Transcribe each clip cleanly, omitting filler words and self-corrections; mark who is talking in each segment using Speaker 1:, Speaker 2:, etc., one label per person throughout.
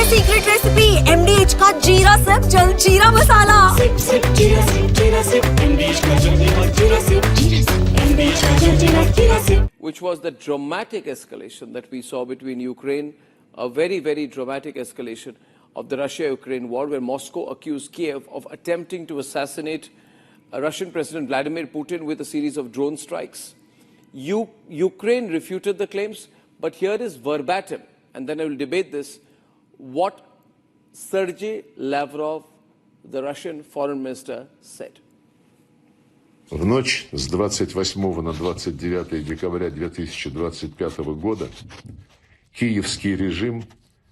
Speaker 1: Secret recipe MDH का जीरा SIP जल जीरा मसाला
Speaker 2: Sip, sip, jeera sip, MDH ka jaljeera, jeera sip, MDH ka jaljeera, jeera sip.
Speaker 3: Which was the dramatic escalation that we saw between Ukraine, a very, very dramatic escalation of the Russia-Ukraine war, where Moscow accused Kiev of attempting to assassinate Russian President Vladimir Putin with a series of drone strikes. Ukraine refuted the claims, but here is verbatim, and then I will debate this, what Sergei Lavrov, the Russian foreign minister, said.
Speaker 4: В ночь с 28 на 29 декабря 2025 года киевский режим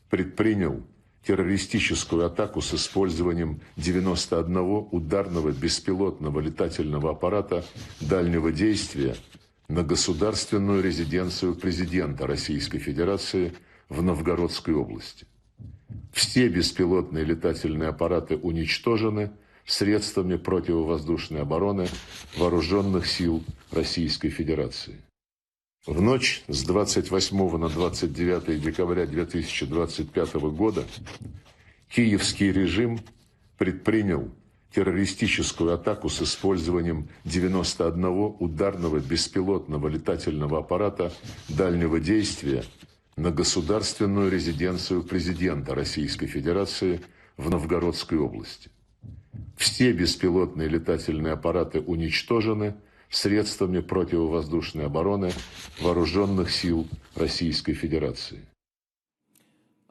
Speaker 4: предпринял террористическую атаку с использованием 91 ударного беспилотного летательного аппарата дальнего действия на государственную резиденцию президента Российской Федерации в Новгородской области. Все беспилотные летательные аппараты уничтожены средствами противовоздушной обороны Вооруженных сил Российской Федерации. В ночь с 28 на 29 декабря 2025 года киевский режим предпринял террористическую атаку с использованием 91 ударного беспилотного летательного аппарата дальнего действия на государственную резиденцию президента Российской Федерации в Новгородской области. Все беспилотные летательные аппараты уничтожены средствами противовоздушной обороны Вооруженных сил Российской Федерации.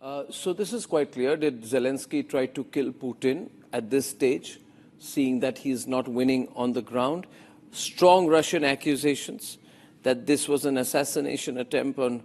Speaker 3: So this is quite clear. Did Zelenskyy try to kill Putin at this stage, seeing that he is not winning on the ground? Strong Russian accusations that this was an assassination attempt on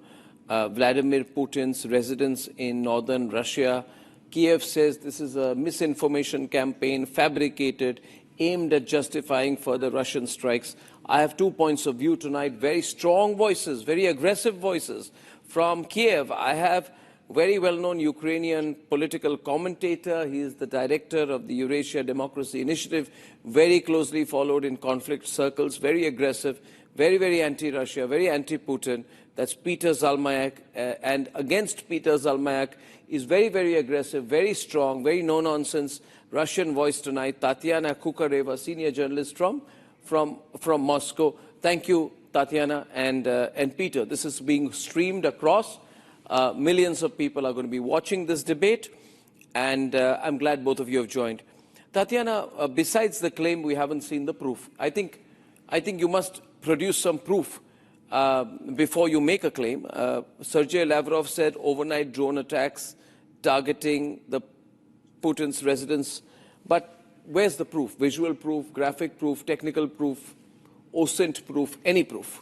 Speaker 3: Vladimir Putin's residence in northern Russia. Kiev says this is a misinformation campaign, fabricated, aimed at justifying further Russian strikes. I have 2 points of view tonight, very strong voices, very aggressive voices from Kiev. I have very well-known Ukrainian political commentator. He is the director of the Eurasia Democracy Initiative, very closely followed in conflict circles, very aggressive, very, very anti-Russia, very anti-Putin. That's Peter Zalmayak, and against Peter Zalmayak is very, very aggressive, very strong, very no-nonsense Russian voice tonight, Tatiana Kukareva, senior journalist from Moscow. Thank you, Tatiana and Peter. This is being streamed across. Millions of people are going to be watching this debate, and I'm glad both of you have joined. Tatiana, besides the claim, we haven't seen the proof. I think you must produce some proof before you make a claim. Sergei Lavrov said overnight drone attacks targeting the Putin's residence. But where's the proof? Visual proof, graphic proof, technical proof, OSINT proof, any proof?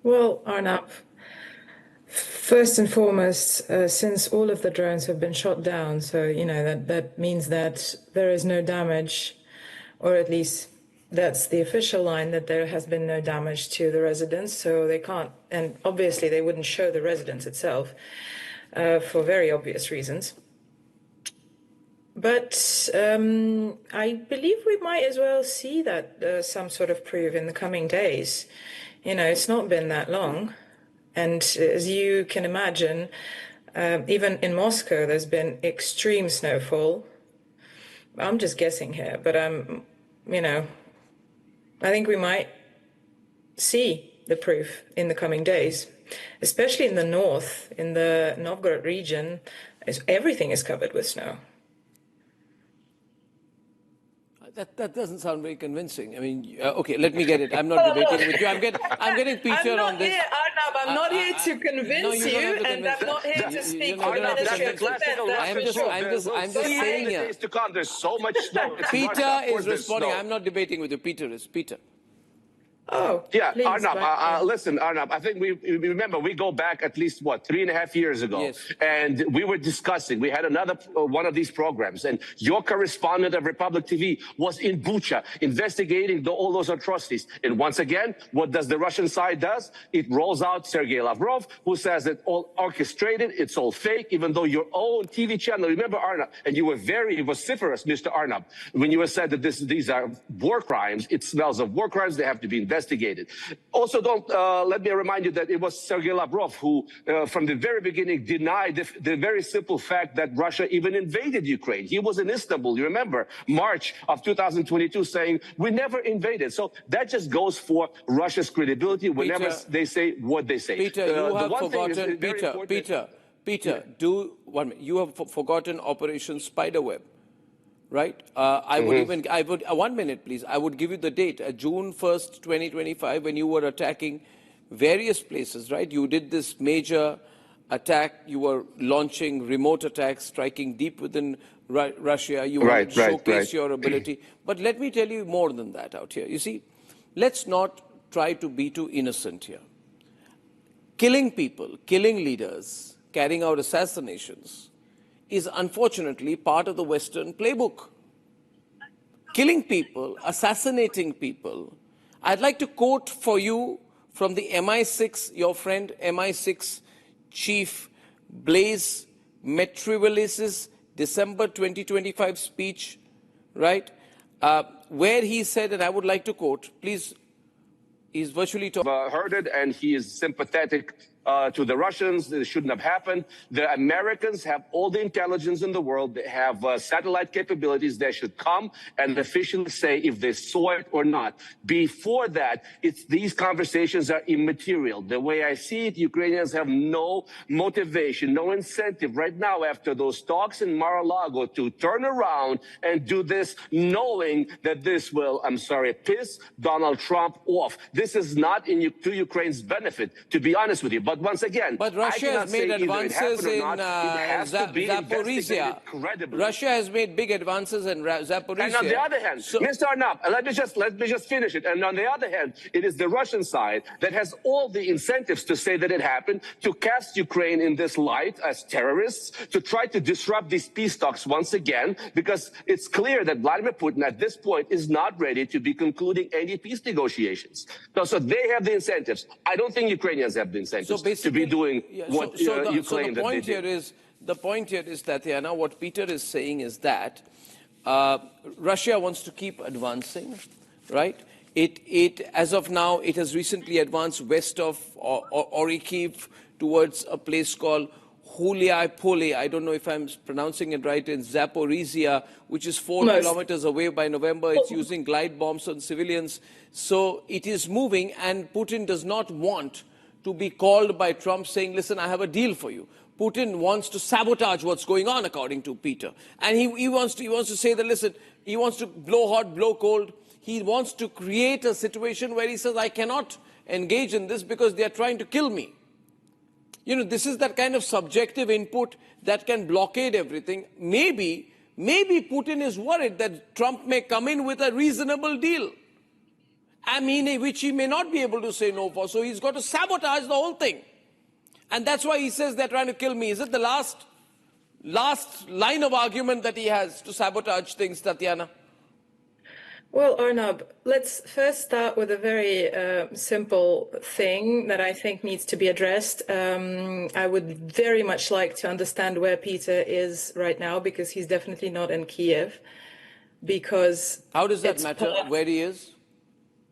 Speaker 5: Well, Arnab, first and foremost, since all of the drones have been shot down, so, you know, that means that there is no damage, or at least that's the official line, that there has been no damage to the residence, so they can't, and obviously they wouldn't show the residence itself for very obvious reasons. But I believe we might as well see that some sort of proof in the coming days. You know, it's not been that long. And as you can imagine, even in Moscow, there's been extreme snowfall. I'm just guessing here, but you know, I think we might see the proof in the coming days, especially in the north, in the Novgorod region. Everything is covered with snow.
Speaker 3: That doesn't sound very convincing. I mean, okay, let me get it. I'm not debating with you. I'm getting Peter on this.
Speaker 5: Arnab, I'm not here to convince you, and I'm not here to speak for the Ministry of Defense.
Speaker 3: I'm just saying here.
Speaker 6: There's so much snow.
Speaker 3: Peter is responding. I'm not debating with you. Peter is. Peter.
Speaker 5: Oh,
Speaker 6: yeah,
Speaker 5: please,
Speaker 6: Arnab, listen, Arnab, I think we remember we go back at least, 3.5 years ago.
Speaker 3: Yes.
Speaker 6: And we were discussing, we had another one of these programs, and your correspondent of Republic TV was in Bucha investigating all those atrocities. And once again, what does the Russian side does? It rolls out Sergei Lavrov, who says it's all orchestrated, it's all fake, even though your own TV channel, remember, Arnab, and you were very vociferous, Mr. Arnab, when you said that these are war crimes. It smells of war crimes. They have to be investigated. investigated. Also, let me remind you that it was Sergei Lavrov who, from the very beginning, denied the very simple fact that Russia even invaded Ukraine. He was in Istanbul, you remember, March of 2022, saying, we never invaded. So that just goes for Russia's credibility whenever they say what they say.
Speaker 3: Peter, you have forgotten, you have forgotten Operation Spiderweb. Right? I would 1 minute, please. I would give you the date, June 1st, 2025, when you were attacking various places, right? You did this major attack. You were launching remote attacks, striking deep within Russia. You wanted to showcase your ability. But let me tell you more than that out here. You see, let's not try to be too innocent here. Killing people, killing leaders, carrying out assassinations is unfortunately part of the Western playbook. Killing people, assassinating people. I'd like to quote for you from the MI6, your friend MI6 Chief Blaise Metrivelis's December 2025 speech, right? Where he said, and I would like to quote, please, he's virtually talking.
Speaker 6: Heard it, and he is sympathetic to the Russians. It shouldn't have happened. The Americans have all the intelligence in the world. They have satellite capabilities. They should come and officially say if they saw it or not. Before that, these conversations are immaterial. The way I see it, Ukrainians have no motivation, no incentive right now after those talks in Mar-a-Lago to turn around and do this, knowing that this will, piss Donald Trump off. This is not to Ukraine's benefit, to be honest with you. But once again,
Speaker 3: Russia has made advances in Zaporizhia. Russia has made big advances in Zaporizhia.
Speaker 6: And on the other hand, Mr. Arnab, let me just finish it. And on the other hand, it is the Russian side that has all the incentives to say that it happened, to cast Ukraine in this light as terrorists, to try to disrupt these peace talks once again, because it's clear that Vladimir Putin at this point is not ready to be concluding any peace negotiations. So they have the incentives. I don't think Ukrainians have the incentives to be doing what you claim that they do.
Speaker 3: The point here is, Tatiana, what Peter is saying is that Russia wants to keep advancing, right? As of now, it has recently advanced west of Orikhiv towards a place called Huliai-Poli. I don't know if I'm pronouncing it right, in Zaporizhia, which is 4 kilometers away. By November, it's using glide bombs on civilians. So it is moving, and Putin does not want to be called by Trump saying, listen, I have a deal for you. Putin wants to sabotage what's going on, according to Peter. And he wants to say that, listen, he wants to blow hot, blow cold. He wants to create a situation where he says, I cannot engage in this because they are trying to kill me. You know, this is that kind of subjective input that can blockade everything. Maybe Putin is worried that Trump may come in with a reasonable deal, which he may not be able to say no for. So he's got to sabotage the whole thing. And that's why he says they're trying to kill me. Is it the last line of argument that he has to sabotage things, Tatiana?
Speaker 5: Well, Arnab, let's first start with a very simple thing that I think needs to be addressed. I would very much like to understand where Peter is right now, because he's definitely not in Kiev. Because
Speaker 3: how does that matter, where he is?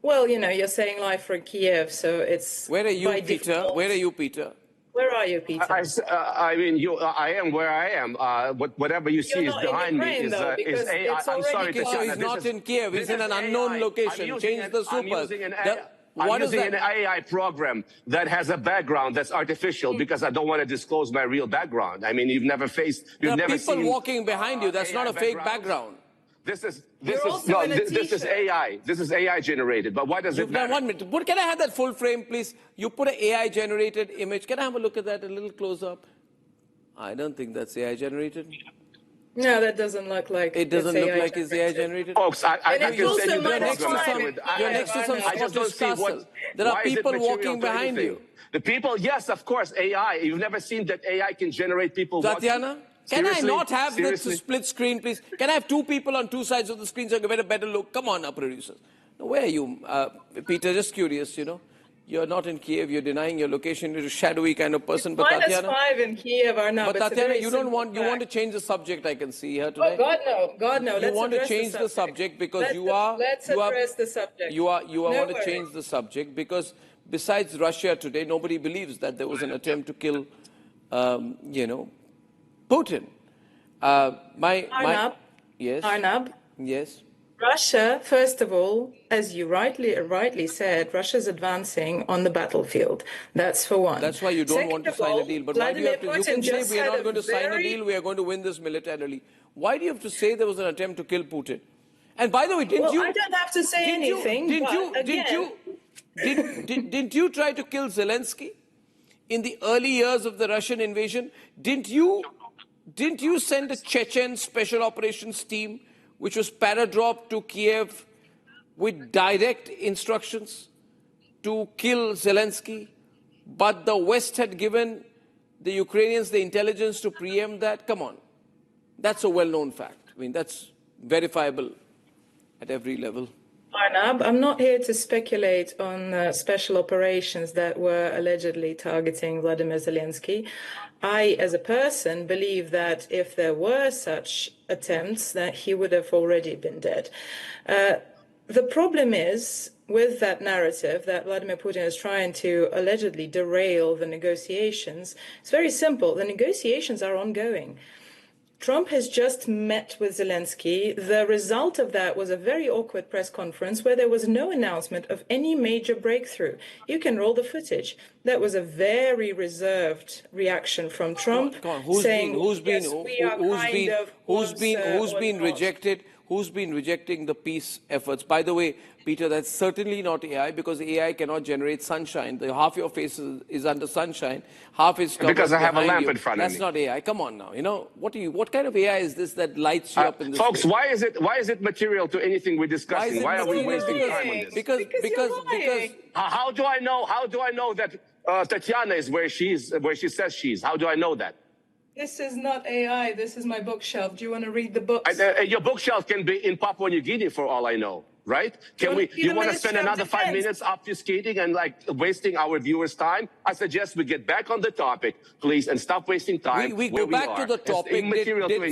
Speaker 5: Well, you know, you're saying live from Kiev, so it's...
Speaker 3: Where are you, Peter? Where are you, Peter?
Speaker 5: Where are you, Peter?
Speaker 6: I am where I am. Whatever you see is behind me is AI. I'm sorry,
Speaker 3: so he's not in Kiev. He's in an unknown location. Change the super.
Speaker 6: I'm using an AI program that has a background that's artificial because I don't want to disclose my real background. I mean, you've never seen
Speaker 3: people walking behind you. That's not a fake background.
Speaker 6: This is AI. This is AI generated. But why does it matter?
Speaker 3: 1 minute. Can I have that full frame, please? You put an AI generated image. Can I have a look at that a little close up? I don't think that's AI generated.
Speaker 5: No, that doesn't look like
Speaker 3: it. Doesn't look like it's AI generated.
Speaker 6: Folks, I can send you
Speaker 3: you're next to some Scottish castle. There are people walking behind you.
Speaker 6: The people, yes, of course, AI. You've never seen that AI can generate people.
Speaker 3: Tatiana? Can I not have this split screen, please? Can I have two people on two sides of the screen so I can get a better look? Come on, producers. Now, where are you, Peter? Just curious, you know. You're not in Kiev. You're denying your location. You're a shadowy kind of person. But Tatiana,
Speaker 5: -5 in Kiev are now.
Speaker 3: but Tatiana, you don't want. You want to change the subject. I can see here today.
Speaker 5: Oh God, no! God, no!
Speaker 3: You want to change the subject because
Speaker 5: Let's address the subject.
Speaker 3: You want to
Speaker 5: worries.
Speaker 3: change the subject because besides Russia today, nobody believes that there was an attempt to kill, Putin.
Speaker 5: Arnab.
Speaker 3: Yes.
Speaker 5: Arnab.
Speaker 3: Yes.
Speaker 5: Russia, first of all, as you rightly said, Russia's advancing on the battlefield. That's for one.
Speaker 3: That's why you don't want to sign a deal. But why do you have to? You can say we are not going to sign a deal. We are going to win this militarily. Why do you have to say there was an attempt to kill Putin? And by the way, didn't you?
Speaker 5: I don't have to say anything.
Speaker 3: Didn't you try to kill Zelenskyy in the early years of the Russian invasion? Didn't you send a Chechen special operations team, which was paradropped to Kiev with direct instructions to kill Zelenskyy? But the West had given the Ukrainians the intelligence to preempt that? Come on. That's a well-known fact. I mean, that's verifiable at every level.
Speaker 5: Arnab, I'm not here to speculate on special operations that were allegedly targeting Vladimir Zelenskyy. I, as a person, believe that if there were such attempts, that he would have already been dead. The problem is, with that narrative that Vladimir Putin is trying to allegedly derail the negotiations, it's very simple. The negotiations are ongoing. Trump has just met with Zelenskyy. The result of that was a very awkward press conference where there was no announcement of any major breakthrough. You can roll the footage. That was a very reserved reaction from Trump, saying, "Who's
Speaker 3: been rejecting the peace efforts?" By the way, Peter, that's certainly not AI because AI cannot generate sunshine. Half your face is under sunshine, half is covered
Speaker 6: because I have a lamp
Speaker 3: you.
Speaker 6: in front of me.
Speaker 3: That's not AI. Come on now. What kind of AI is this that lights you up in this
Speaker 6: folks,
Speaker 3: way?
Speaker 6: why is it material to anything we're discussing? Why are we wasting time on this?
Speaker 3: Because
Speaker 6: How do I know that Tatiana is where she says she is? How do I know that?
Speaker 5: This is not AI. This is my bookshelf. Do you want to read the books?
Speaker 6: Your bookshelf can be in Papua New Guinea for all I know, right? You want to spend another 5 minutes obfuscating and wasting our viewers' time? I suggest we get back on the topic, please, and stop wasting time.
Speaker 3: We go back to the topic. Did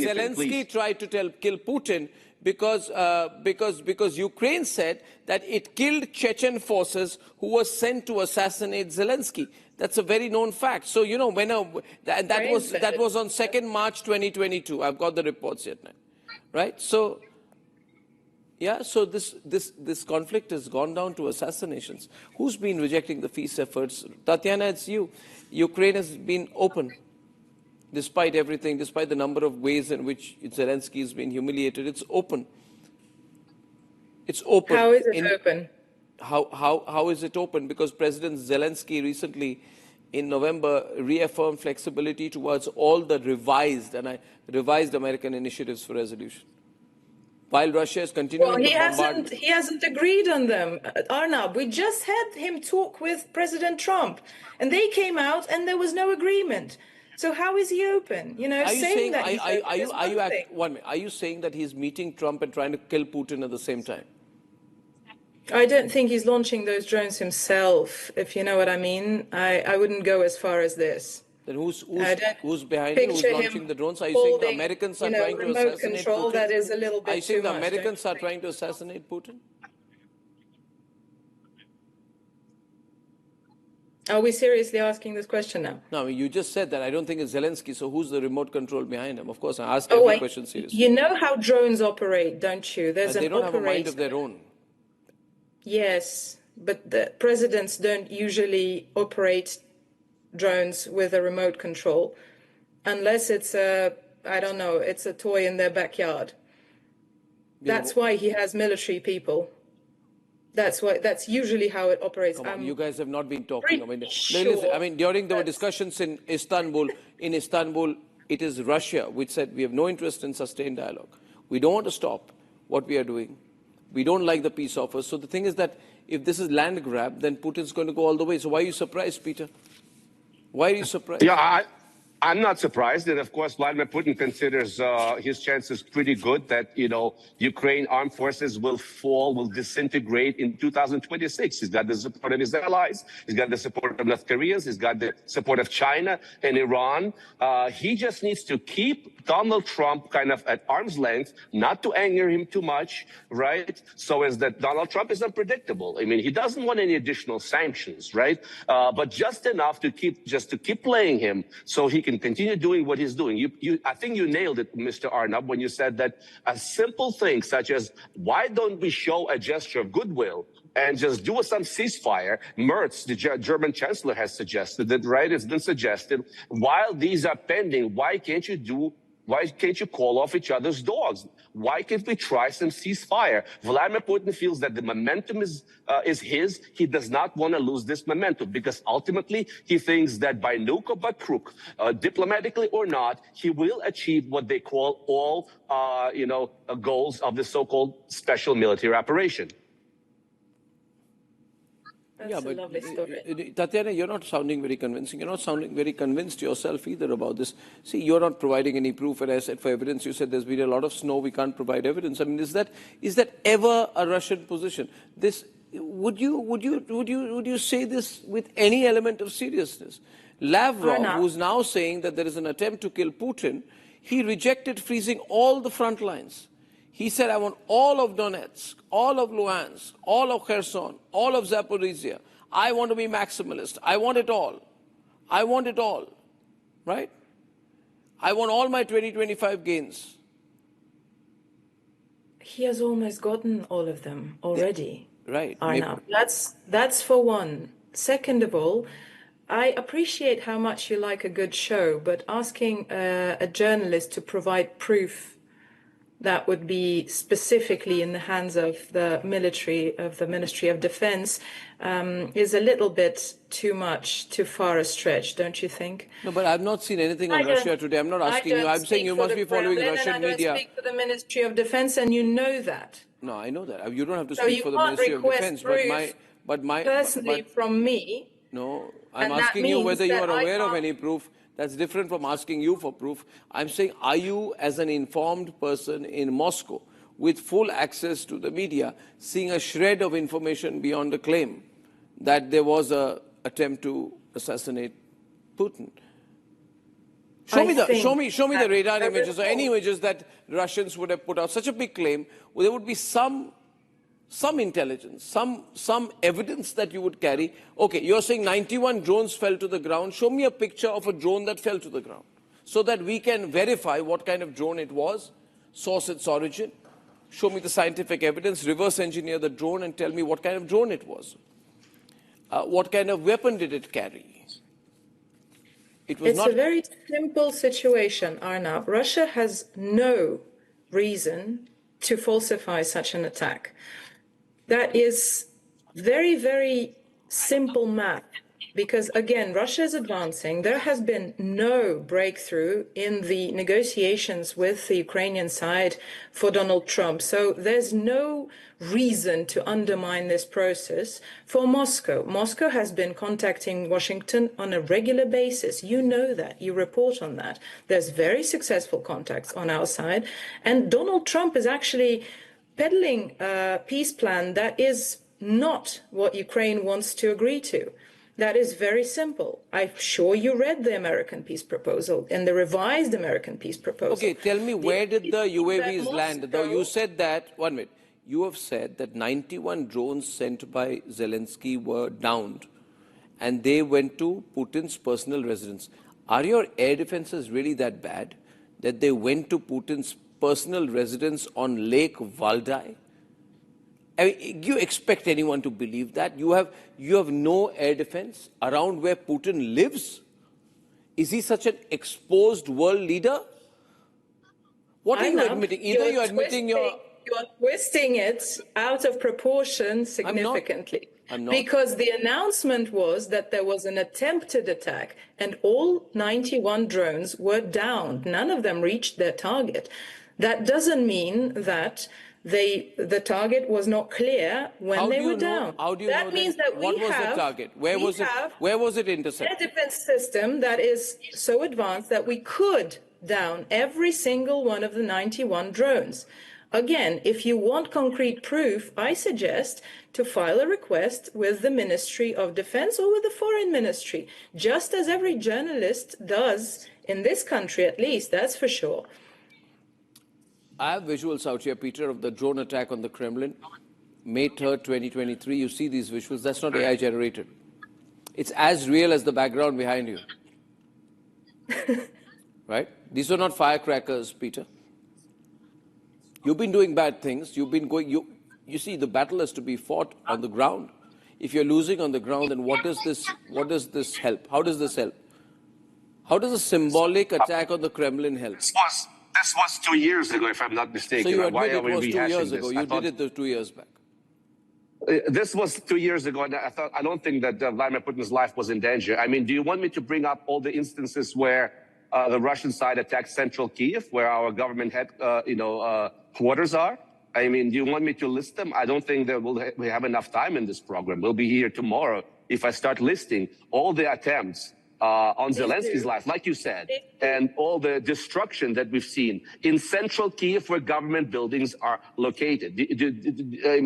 Speaker 3: Zelenskyy try to kill Putin because Ukraine said that it killed Chechen forces who were sent to assassinate Zelenskyy? That's a very known fact. So, that was on 2nd March 2022. I've got the reports yet now. Right? So, yeah, so this conflict has gone down to assassinations. Who's been rejecting the peace efforts? Tatiana, it's you. Ukraine has been open. Despite everything, despite the number of ways in which Zelenskyy has been humiliated, it's open. It's open.
Speaker 5: How is it open?
Speaker 3: How is it open? Because President Zelenskyy recently, in November, reaffirmed flexibility towards all the revised American initiatives for resolution. While Russia is continuing to bombard...
Speaker 5: He hasn't agreed on them, Arnab. We just had him talk with President Trump, and they came out and there was no agreement. So how is he open? Are you saying that he's meeting Trump and trying to kill Putin at the same time? I don't think he's launching those drones himself, if you know what I mean. I wouldn't go as far as this.
Speaker 3: Then who's behind him? Who's launching the drones? Are you saying the Americans are trying to assassinate Putin?
Speaker 5: That is a little bit
Speaker 3: Are you saying the
Speaker 5: much,
Speaker 3: Americans are trying to assassinate Putin?
Speaker 5: Are we seriously asking this question now?
Speaker 3: No, you just said that. I don't think it's Zelenskyy, so who's the remote control behind him? Of course, I ask every question seriously.
Speaker 5: You know how drones operate, don't you?
Speaker 3: They don't have a mind of their own.
Speaker 5: Yes, but the presidents don't usually operate drones with a remote control unless it's it's a toy in their backyard. That's why he has military people. That's usually how it operates.
Speaker 3: You guys have not been talking. During the discussions in Istanbul, it is Russia which said we have no interest in sustained dialogue. We don't want to stop what we are doing. We don't like the peace offers. So the thing is that if this is land grab, then Putin's going to go all the way. So why are you surprised, Peter? Why are you surprised?
Speaker 6: Yeah, I'm not surprised. And of course, Vladimir Putin considers his chances pretty good that, Ukraine armed forces will fall, will disintegrate in 2026. He's got the support of his allies. He's got the support of North Koreans. He's got the support of China and Iran. He just needs to keep Donald Trump kind of at arm's length, not to anger him too much, right? So as that Donald Trump is unpredictable. I mean, he doesn't want any additional sanctions, right? But just enough to keep playing him so he can continue doing what he's doing. I think you nailed it, Mr. Arnab, when you said that a simple thing such as, why don't we show a gesture of goodwill and just do some ceasefire? Merz, the German chancellor, has suggested that, right? It's been suggested. While these are pending, why can't you call off each other's dogs? Why can't we try some ceasefire? Vladimir Putin feels that the momentum is his. He does not want to lose this momentum because ultimately he thinks that by nuke or by crook, diplomatically or not, he will achieve what they call all, goals of the so-called special military operation.
Speaker 5: That's a lovely story.
Speaker 3: Tatiana, you're not sounding very convincing. You're not sounding very convinced yourself either about this. See, you're not providing any proof, and I said for evidence, you said there's been a lot of snow, we can't provide evidence. I mean, is that ever a Russian position? Would you say this with any element of seriousness? Lavrov, who's now saying that there is an attempt to kill Putin, he rejected freezing all the front lines. He said, I want all of Donetsk, all of Luhansk, all of Kherson, all of Zaporizhia. I want to be maximalist. I want it all. I want it all. Right? I want all my 2025 gains.
Speaker 5: He has almost gotten all of them already.
Speaker 3: Right.
Speaker 5: Arnab. That's for one. Second of all, I appreciate how much you like a good show, but asking a journalist to provide proof that would be specifically in the hands of the military, of the Ministry of Defense, is a little bit too far a stretch, don't you think?
Speaker 3: No, but I've not seen anything on Russia today. I'm not asking you. I'm saying you must be following Russian media.
Speaker 5: I don't speak for the Ministry of Defense, and you know that.
Speaker 3: No, I know that. You don't have to speak for the Ministry of Defense.
Speaker 5: Personally from me.
Speaker 3: No, I'm asking you whether you are aware of any proof. That's different from asking you for proof. I'm saying, are you, as an informed person in Moscow, with full access to the media, seeing a shred of information beyond a claim that there was an attempt to assassinate Putin? Show me the radar images or any images that Russians would have put out. Such a big claim, well, there would be some intelligence, some evidence that you would carry. Okay, you're saying 91 drones fell to the ground. Show me a picture of a drone that fell to the ground so that we can verify what kind of drone it was, source its origin, show me the scientific evidence, reverse engineer the drone and tell me what kind of drone it was. What kind of weapon did it carry?
Speaker 5: It's a very simple situation, Arnab. Russia has no reason to falsify such an attack. That is very, very simple math, because again, Russia is advancing. There has been no breakthrough in the negotiations with the Ukrainian side for Donald Trump. So there's no reason to undermine this process for Moscow. Moscow has been contacting Washington on a regular basis. You know that. You report on that. There's very successful contacts on our side. And Donald Trump is actually peddling a peace plan that is not what Ukraine wants to agree to. That is very simple. I'm sure you read the American peace proposal and the revised American peace proposal.
Speaker 3: Okay, tell me, where did the UAVs land? Though you said that, 1 minute, you have said that 91 drones sent by Zelenskyy were downed and they went to Putin's personal residence. Are your air defenses really that bad that they went to Putin's personal residence on Lake Valdai? I mean, do you expect anyone to believe that? You have no air defense around where Putin lives? Is he such an exposed world leader? What are you admitting? Either you're admitting you're
Speaker 5: twisting it out of proportion significantly.
Speaker 3: I'm not.
Speaker 5: Because the announcement was that there was an attempted attack and all 91 drones were downed. None of them reached their target. That doesn't mean that the target was not clear when they were down.
Speaker 3: How do you know
Speaker 5: means that
Speaker 3: what was the target? Where was it
Speaker 5: a
Speaker 3: intercepted?
Speaker 5: defense system that is so advanced that we could down every single one of the 91 drones. Again, if you want concrete proof, I suggest to file a request with the Ministry of Defense or with the Foreign Ministry, just as every journalist does in this country, at least, that's for sure.
Speaker 3: I have visuals out here, Peter, of the drone attack on the Kremlin, May 3rd, 2023. You see these visuals. That's not AI generated. It's as real as the background behind you. Right? These are not firecrackers, Peter. You've been doing bad things. You've been going. You see, the battle has to be fought on the ground. If you're losing on the ground, then what does this help? How does this help? How does a symbolic attack on the Kremlin help?
Speaker 6: This was 2 years ago, if I'm not mistaken.
Speaker 3: So you admit
Speaker 6: Why
Speaker 3: it
Speaker 6: are we
Speaker 3: was 2
Speaker 6: rehashing
Speaker 3: years
Speaker 6: this?
Speaker 3: ago. You did it 2 years back.
Speaker 6: This was 2 years ago, and I don't think that Vladimir Putin's life was in danger. I mean, do you want me to bring up all the instances where the Russian side attacked central Kiev, where our government quarters are? I mean, do you want me to list them? I don't think that we have enough time in this program. We'll be here tomorrow if I start listing all the attempts on Zelensky's life, like you said, and all the destruction that we've seen in central Kiev where government buildings are located. I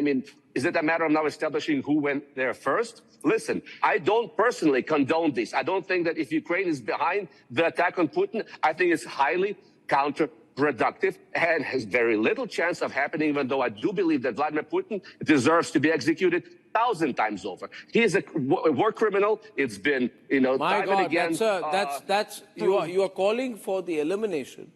Speaker 6: mean, is it a matter of now establishing who went there first? Listen, I don't personally condone this. I don't think that if Ukraine is behind the attack on Putin, I think it's highly counterproductive and has very little chance of happening, even though I do believe that Vladimir Putin deserves to be executed 1,000 times over. He is a war criminal. It's been, time and again.
Speaker 3: You are calling for the elimination.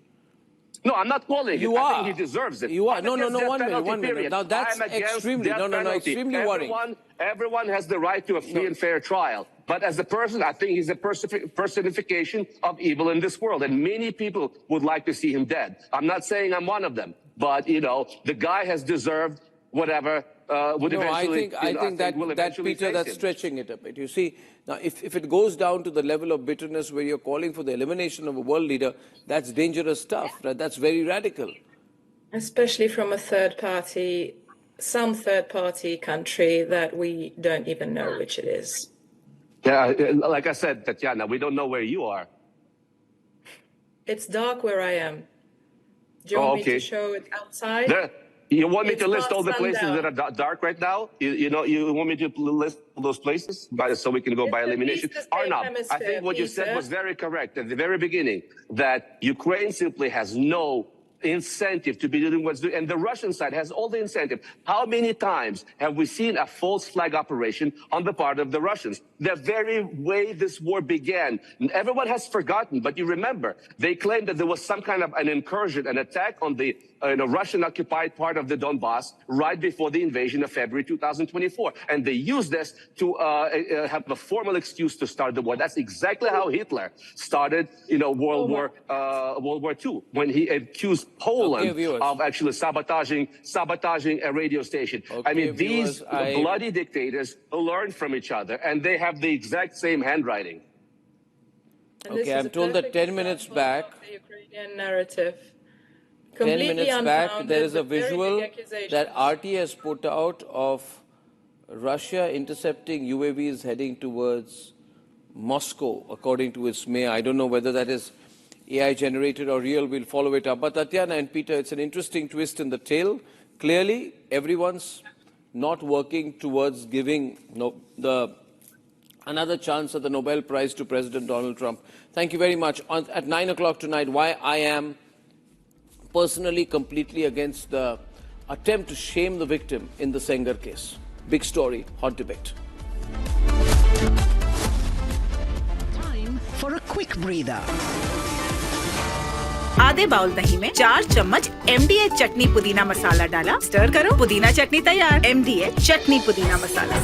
Speaker 6: No, I'm not calling
Speaker 3: you
Speaker 6: it.
Speaker 3: Are.
Speaker 6: I think he deserves it.
Speaker 3: You are. No,
Speaker 6: 1
Speaker 3: minute. Now that's extremely, extremely worrying.
Speaker 6: Everyone has the right to a free and fair trial. But as a person, I think he's a personification of evil in this world. And many people would like to see him dead. I'm not saying I'm one of them. But, the guy has deserved whatever would eventually...
Speaker 3: I think that Peter, that's stretching it a bit. You see, now if it goes down to the level of bitterness where you're calling for the elimination of a world leader, that's dangerous stuff. Right? That's very radical.
Speaker 5: Especially from some third-party country that we don't even know which it is.
Speaker 6: Yeah, like I said, Tatiana, we don't know where you are.
Speaker 5: It's dark where I am. Do you want me to show it outside?
Speaker 6: You want me to list all the places that are dark right now? You want me to list all those places so we can go by elimination? Arnab, I think what you said was very correct at the very beginning, that Ukraine simply has no incentive to be doing what's doing, and the Russian side has all the incentive. How many times have we seen a false flag operation on the part of the Russians? The very way this war began, everyone has forgotten, but you remember, they claimed that there was some kind of an incursion, an attack on the Russian-occupied part of the Donbass right before the invasion of February 2024. And they used this to have a formal excuse to start the war. That's exactly how Hitler started, World War II, when he accused Poland of actually sabotaging a radio station. I mean, these bloody dictators learn from each other, and they have the exact same handwriting.
Speaker 3: Okay, I'm told that 10 minutes back,
Speaker 5: the Ukrainian narrative.
Speaker 3: 10 minutes back, there is a visual that RT has put out of Russia intercepting UAVs heading towards Moscow, according to its mayor. I don't know whether that is AI generated or real. We'll follow it up. But Tatiana and Peter, it's an interesting twist in the tale. Clearly, everyone's not working towards giving another chance at the Nobel Prize to President Donald Trump. Thank you very much. At 9 o'clock tonight, why I am personally completely against the attempt to shame the victim in the Sengar case. Big story, hot debate.
Speaker 7: Time for a quick breather.
Speaker 1: आधे bowl दही में 4 चम्मच MDH चटनी पुदीना मसाला डाला, stir करो, पुदीना चटनी तैयार। MDH चटनी पुदीना मसाला।